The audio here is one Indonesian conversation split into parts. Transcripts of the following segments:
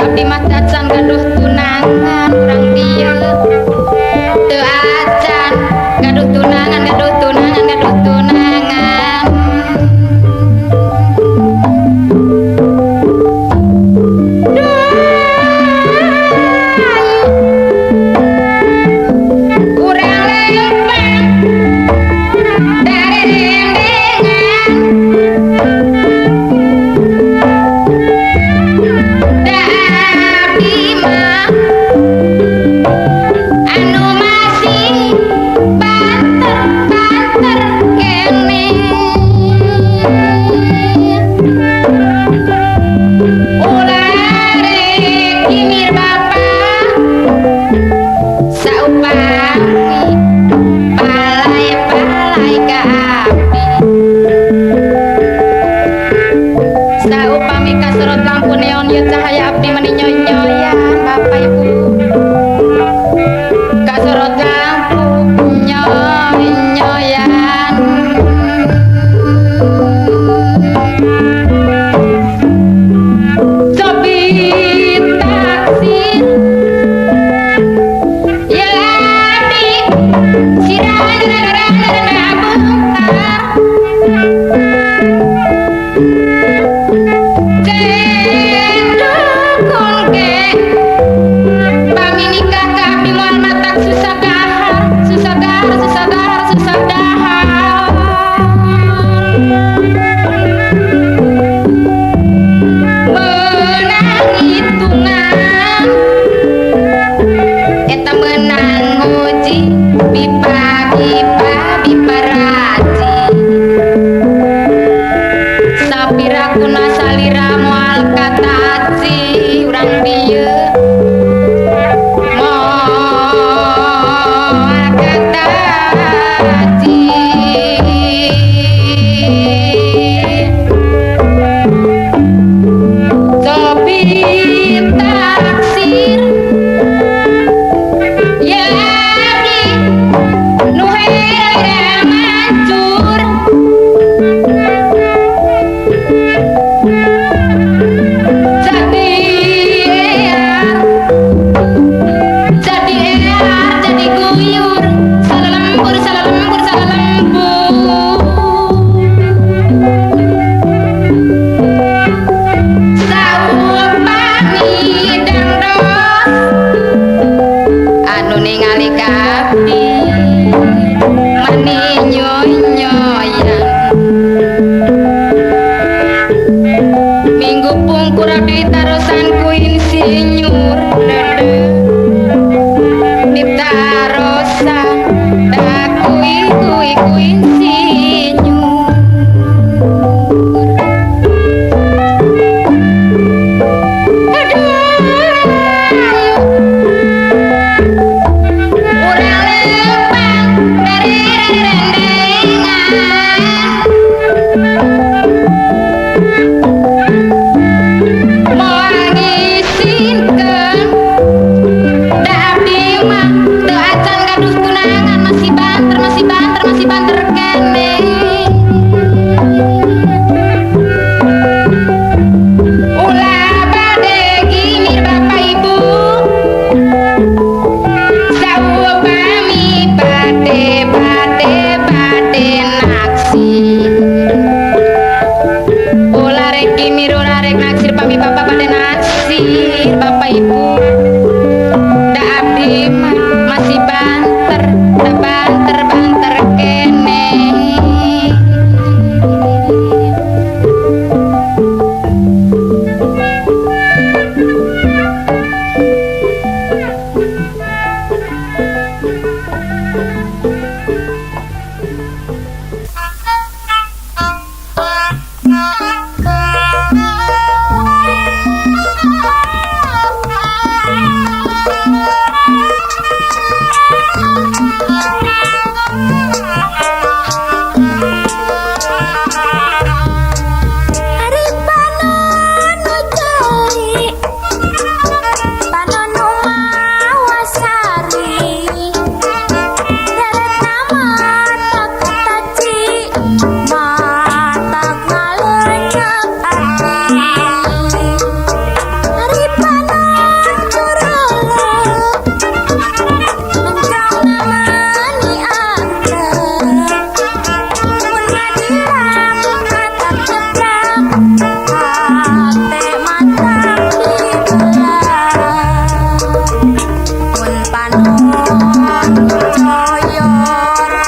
abdi mah cacan gaduh tunangan urang dia teu acan gaduh tunangan gaduh tunangan gaduh tunangan urang lempang dari dendengan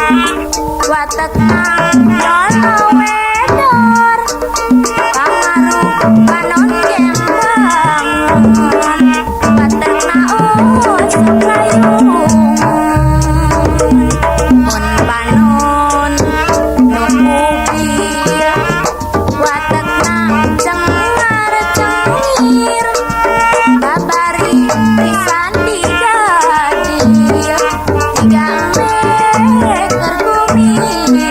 watekna nyolo wedor pangaruh panon gembangun watekna sakayung pun panon numugi watekna cengar cengir babari pisan digadir digame kerguminci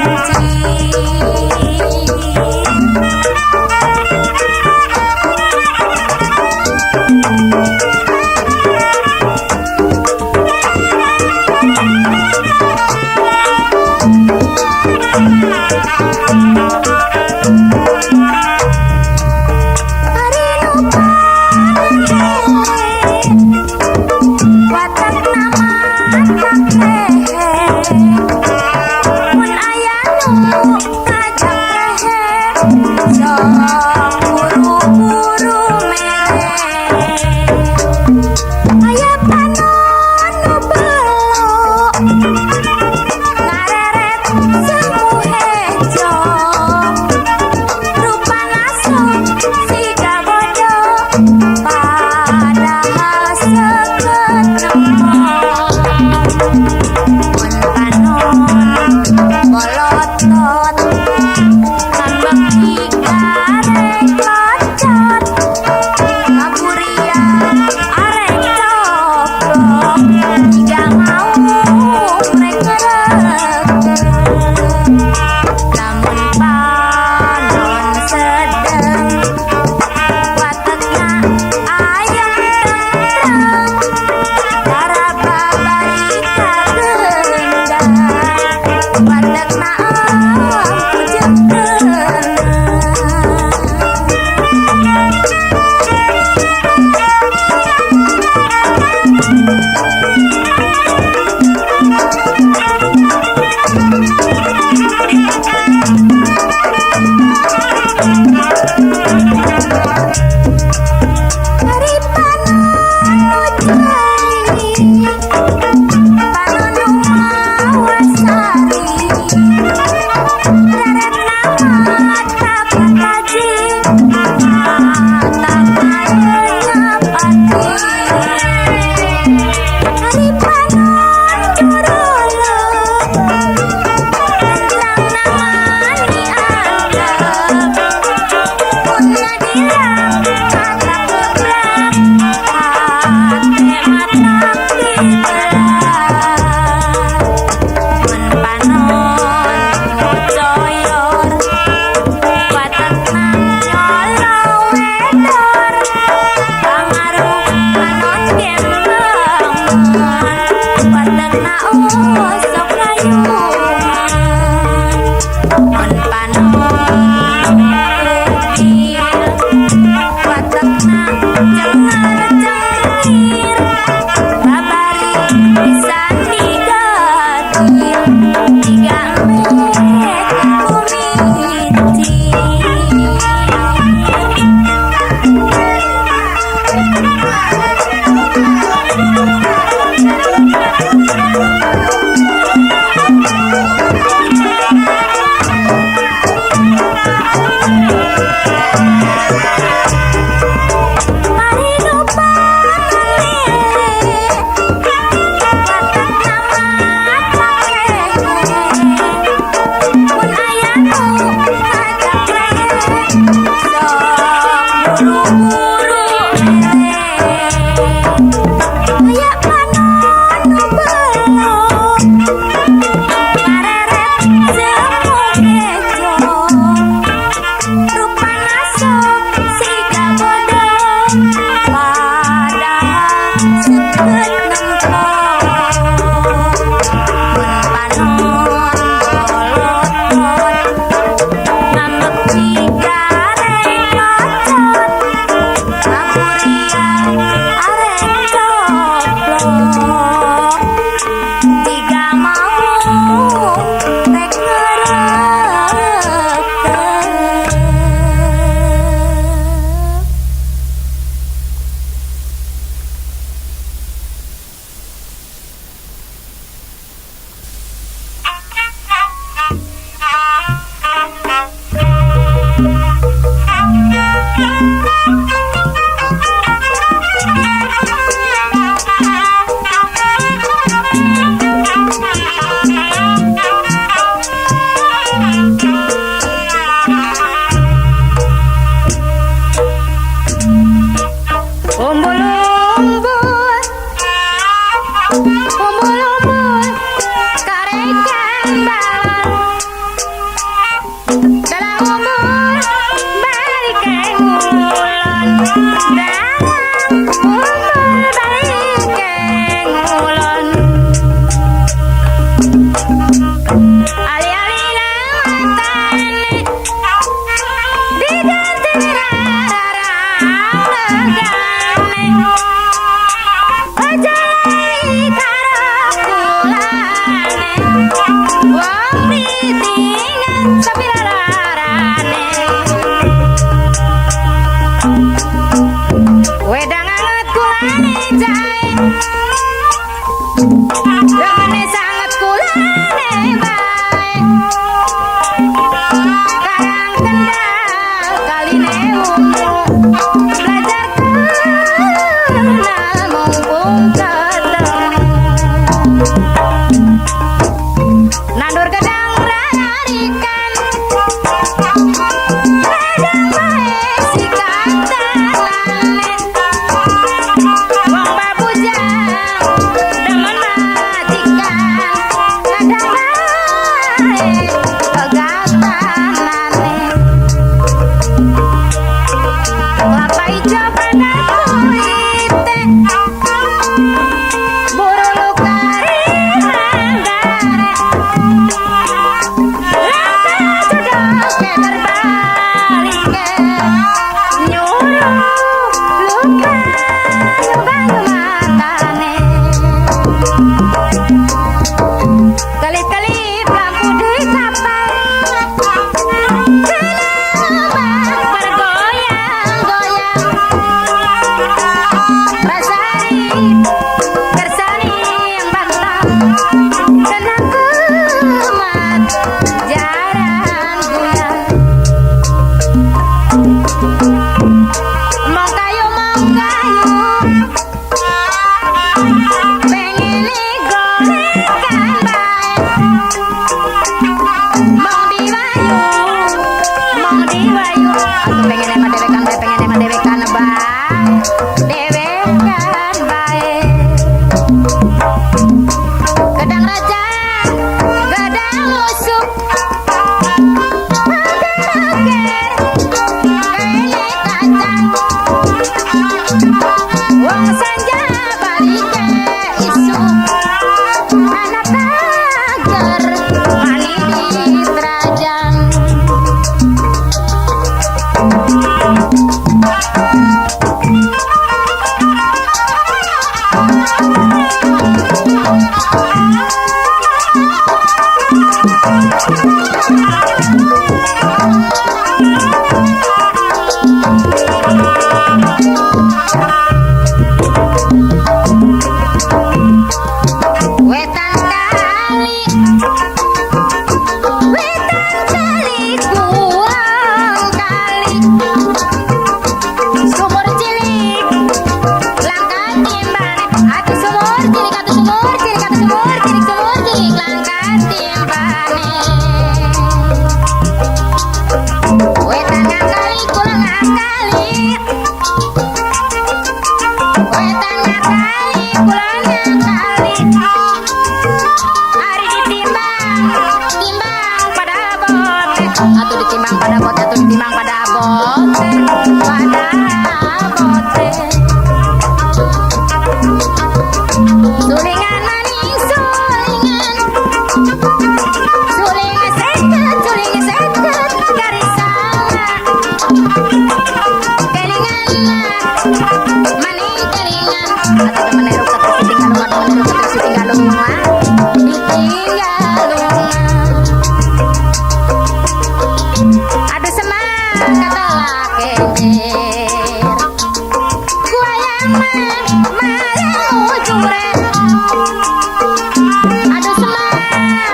Wedang anget kulane jae Demene sanget kulane bae Karang kendal kaline ungu Belajar kenal mumpung ketemu Nandur gedang rarikan Gedang bae si kantalane Wong babujang demen matikan Kadang bae kegatanane Kelapa ijo pada kulite Buru lukari mandare Rasa jodoke berbalike Nyuruh luka nyubang matane Kelip-kelip lampu di kapal Gelombang bergoyang-goyang Rasari kersani yang bantang Kenang kumat jarang goyang Mong kayu pengen gorengan bae Mong diwayu aku pengen emang dewekan bae pengen emang dewekan bae Gedang raja gedang lusuk Ager-ager kene kacang Wong sanja balike isu Anak tager mani di terajang Wetan kali kurang kali Sumur cilik langkah timbane Atu sumur cilik atu sumur cilik atu sumur cilik langkah timbane Wetan kali kurang kali Wetan kali kurang kali Hari ditimbang pada bote Atau ditimbang pada bote Atau ditimbang pada bote Sulingan maning sulingan Sulingan seket garis sama Kelingan maning kelingan Atau meneru keterus ditinggal Atau meneru keterus ditinggal Aduh semangat lah kenger Kuayang marang ujure Aduh semangat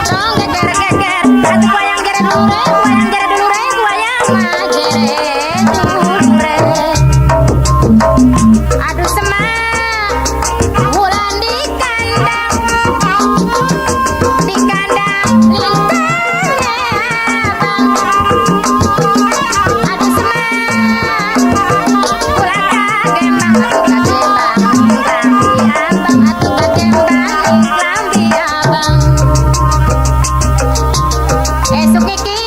Tong geger-geger Aduh kuayang gere dulure Kuayang gere dulure Kuayang mah gere dulure Aduh semangat Wulan di kandang lintangnya abang Aduh semangat Pulang kagembang Atuh kagembang Atuh kagembang Lambi abang Esok iki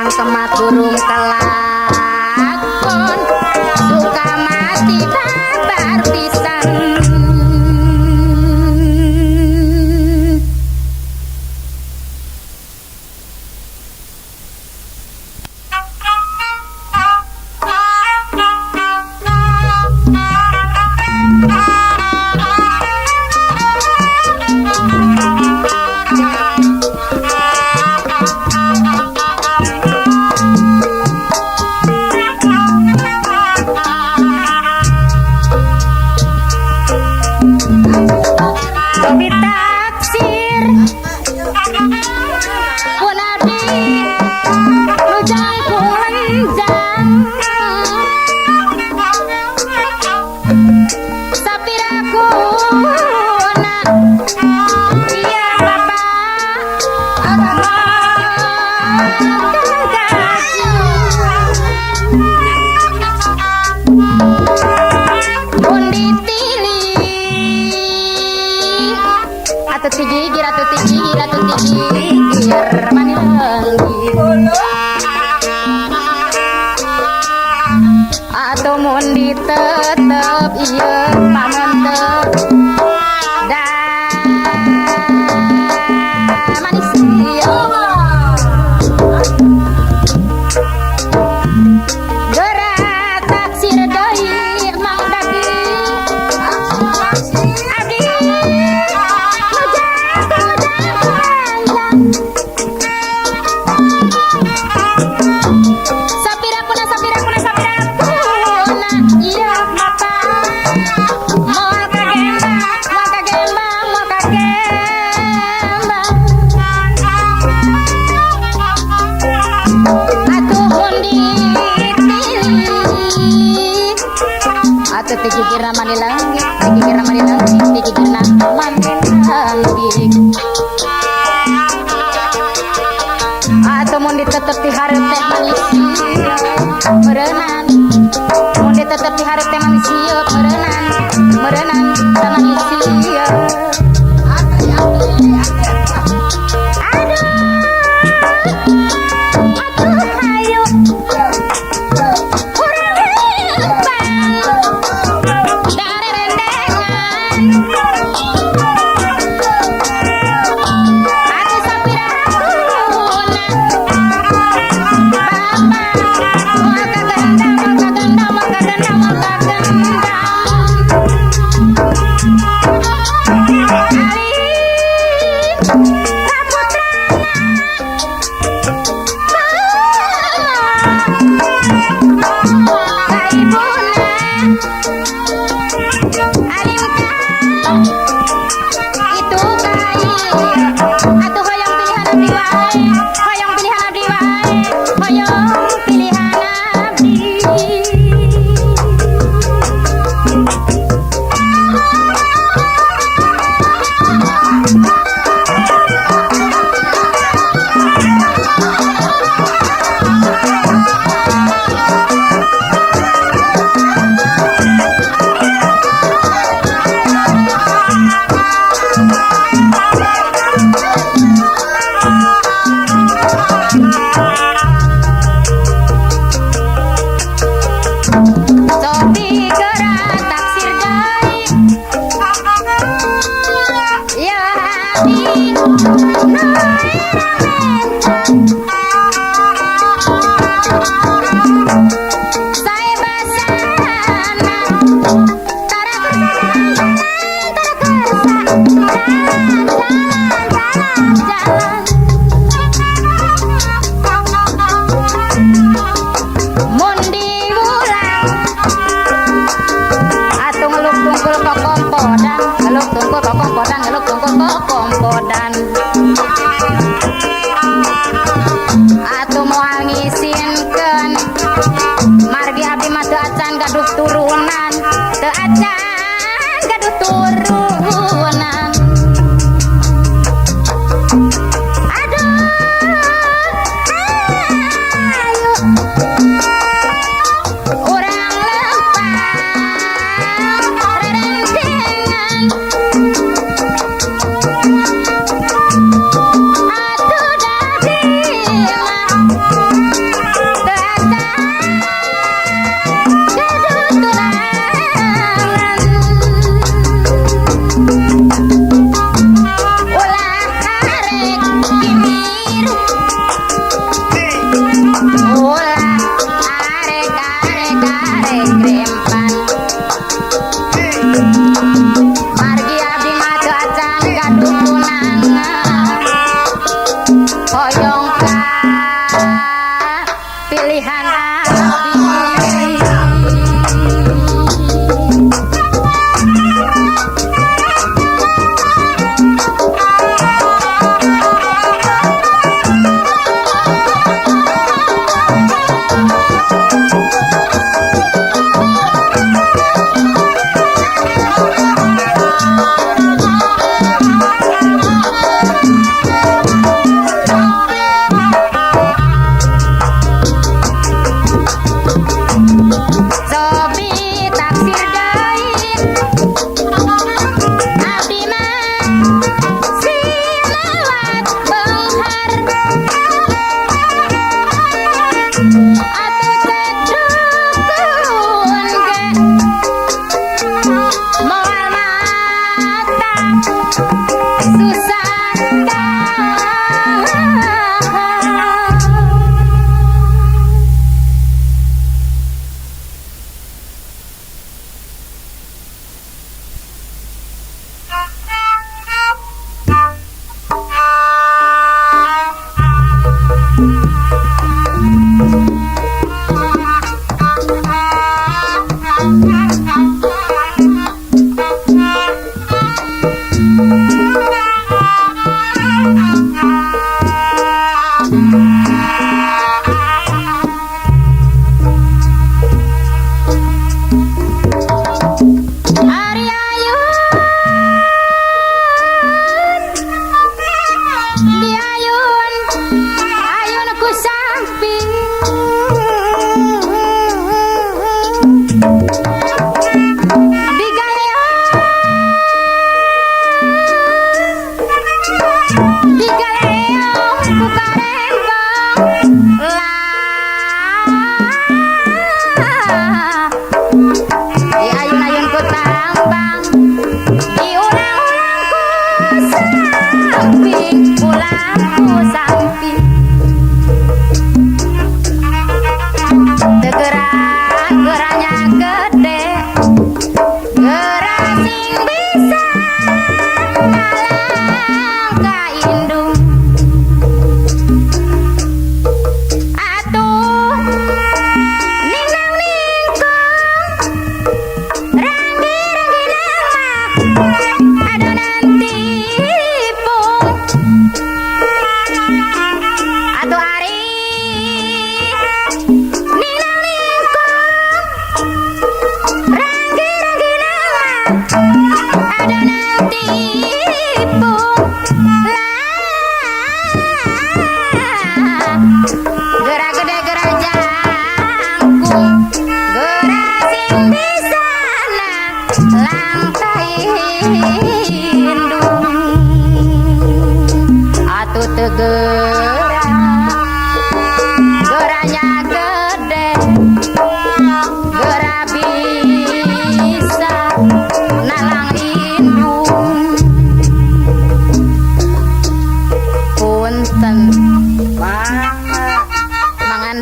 kemat burung kelakon suka mati babar pisan. Kopi taksir punadi lujang pulenjang sapirakuna iya bapak undi atau tigigir mani lagi atau mundi tetep iya pamentep dan manis iya gerak taksir deui mang daging abdi sapirakuna iya mata moal kagembang atuh undi pilih atuh tigigirna mani langgit tigigirna atau mun ditetep di hareup teh manusia meureunnan mun ditetep di hareup teh manusia meureunnan da manusia atuh hayu urang lempang darerendengan atuh sapirakuna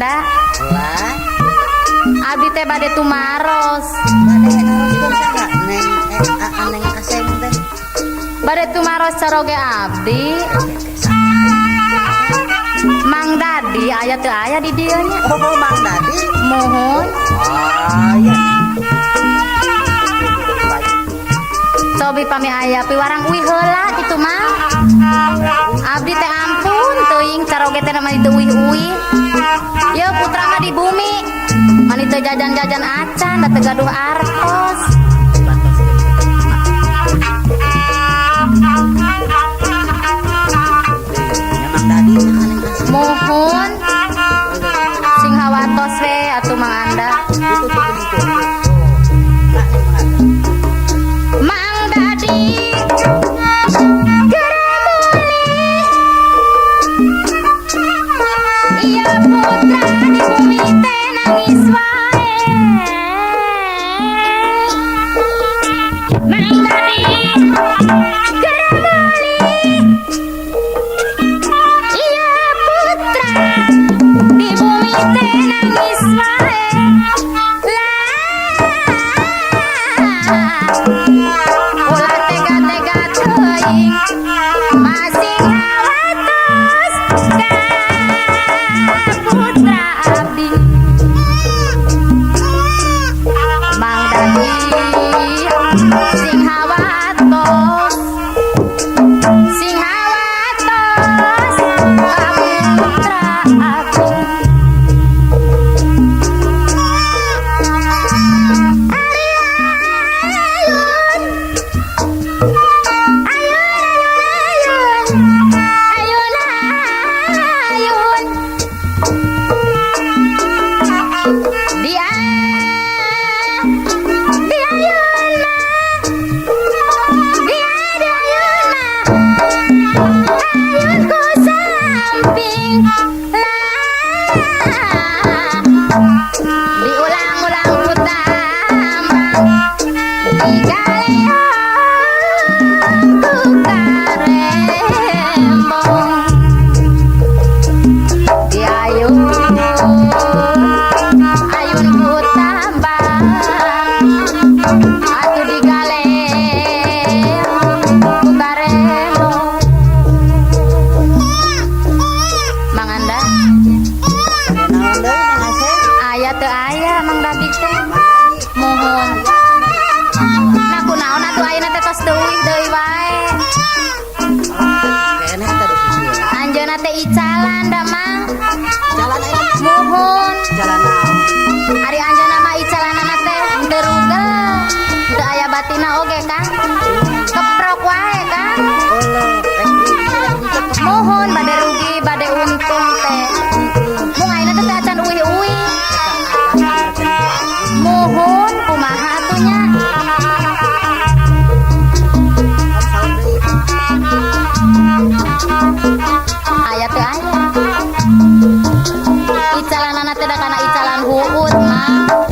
Anda? Wah, Abdi teh bade tumaros. bade harus kumaha neng neng aseng teh. Bade tumaros caroge abdi. Mang Dadi aya teu aya di dieu nya. Oh, Mang Dadi. Mohon. Oh, iya. Cobi pami aya piwarang uih heula kitu mah. Abdi teh ampun teuing caroge teh mah ditu uih-uih. Ye putra mah di bumi. Mani teu jajan-jajan acan da teu gaduh artos. Mang Dadi neng aseng. Mohon sing hawatos we atuh Mang Anda. Itu tuh gitu. Mang Dadi iya putra di bumi teh nangis wae. Mang Dadi geramuli iya putra di bumi teh nangis wae. Ulah tega-tega teuing masih hawatos ka putra abdi. Mang Dadi sing hawatos ka putra abdi. Diulang-ulang kutambang digaleong ku karembong diayun ayun kutambang atuh digaleong ku karembong. Mang Anda Naon deui neng aseng? aya teu aya Mang Dadi teh. Mohon. Nah kunaon atuh ayeuna teh tos teuing deui wae. Kayaknya tadi kecil. Anjeunna teh icalan da Mang. Jalan aja. Mohon. Jalan naon? Ari anjeunna mah icalanana teh teu rugel. Teu aya batina oge Kang. Keprok wae Kang. Boleh. Rek di Mohon bade rugi bade untung teh. Mung ayeuna teh acan uih-uih. Mohon kumaha atuh nya? Aya teu aya. Icalanana teh da kana icalan huut mah.